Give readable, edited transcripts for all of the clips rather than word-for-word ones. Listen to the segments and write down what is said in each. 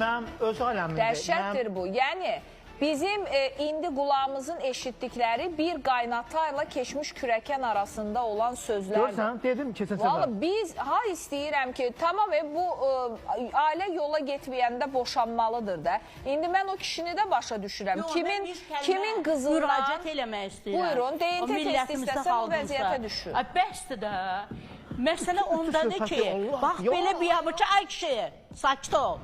mənim öz aləmimdir. Dəhşətdir bu. Yəni bizim indi qulağımızın eşitdikləri bir qaynatayla keçmiş kürəkən arasında olan sözlərdir. Görsən, dedim keçən səfər. Vallahi biz istəyirəm ki, tamam bu ailə yola getməyəndə boşanmalıdır da. İndi mən o kişini də başa düşürəm. Kimin qızından müraciət eləmək istəyirəm. Buyurun, DNT testi istəsən o vəziyyətə düşür. Bəsdir də. Məsələ ondadır ki, bax belə biabırçı, ay kişi, sakit ol.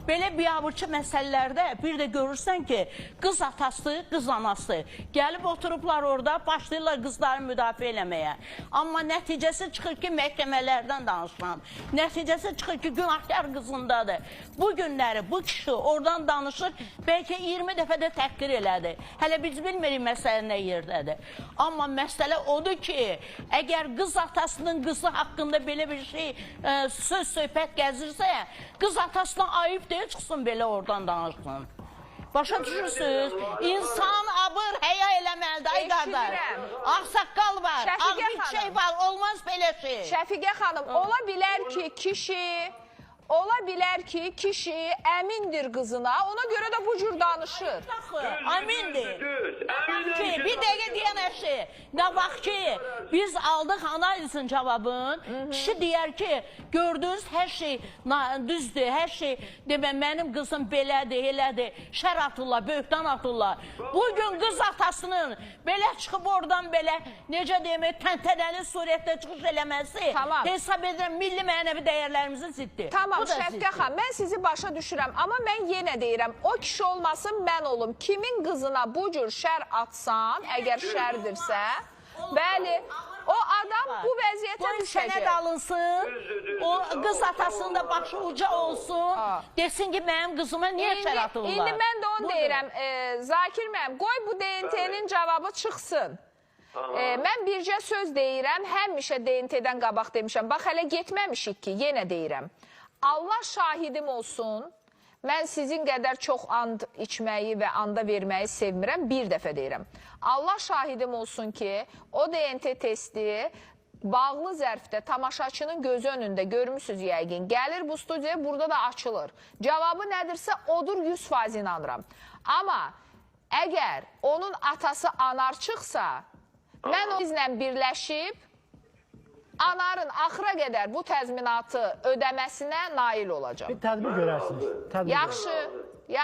Belə biabırçı məsələlərdə bir də görürsən ki, qız atası, qız anası gəlib oturublar orada, başlayırlar qızları müdafiə eləməyə. Amma nəticəsi çıxır ki, məhkəmələrdən danışıram. Nəticəsi çıxır ki, günahkar qızındadır. Bu günləri bu kişi oradan danışır, bəlkə 20 dəfə də təhqir elədi. Hələ biz bilmirik məsələ nə yerdədir. Amma məsələ odur ki, əgər qız atasının qızı haqqında belə bir şey, söz-söhbət gəzirsə, qız atasına ayıb çıxsın belə oradan danışsın. Başa düşürsünüz? İnsan abır, həya eləməlidir, ay qardaş. Ağsaqqal var, ağ bir şey var, olmaz belə şey. Şəfiqə xanım, ola bilər ki, kişi əmindir qızına, ona görə də bu cür danışır. Amindir. Bir dəqiqə deyən əşi, nə vaxt ki, biz aldıq analizin cavabını, kişi deyər ki, gördünüz, hər şey düzdür, hər şey, demə, mənim qızım belədir, elədir, şər atırlar, böhtan atırlar. Bugün qız atasının belə çıxıb oradan belə, necə demək, təntənəli surətdə çıxış eləməsi, hesab edirəm, milli mənəvi dəyərlərimizin ziddir. Tamam, Şəfiqə xanım, mən sizi başa düşürəm, amma mən yenə deyirəm, o kişi olmasın, mən olum. Kimin qızına bu cür şər atsan, əgər şərdirsə, bəli, o adam bu vəziyyətə düşəcək. Sənəd alınsın, o qız atasının da başı uca olsun, desin ki, mənim qızıma niyə şər atırlar? İndi mən də onu deyirəm, Zakir müəllim, qoy bu DNT-nin cavabı çıxsın. Mən bircə söz deyirəm, həmişə DNT-dən qabaq demişəm, bax, hələ getməmişik ki, yenə deyirəm. Allah şahidim olsun, mən sizin qədər çox and içməyi və anda verməyi sevmirəm, bir dəfə deyirəm. Allah şahidim olsun ki, o DNT testi bağlı zərfdə tamaşaçının gözü önündə görmüsünüz yəqin. Gəlir bu studiyaya, burada da açılır. Cavabı nədirsə, odur 100% inanıram. Amma əgər onun atası anar çıxsa, mən o bizlə birləşib, Anarın axıra qədər bu təzminatı ödəməsinə nail olacaq. Bir tədbir görərsiniz. Yaxşı.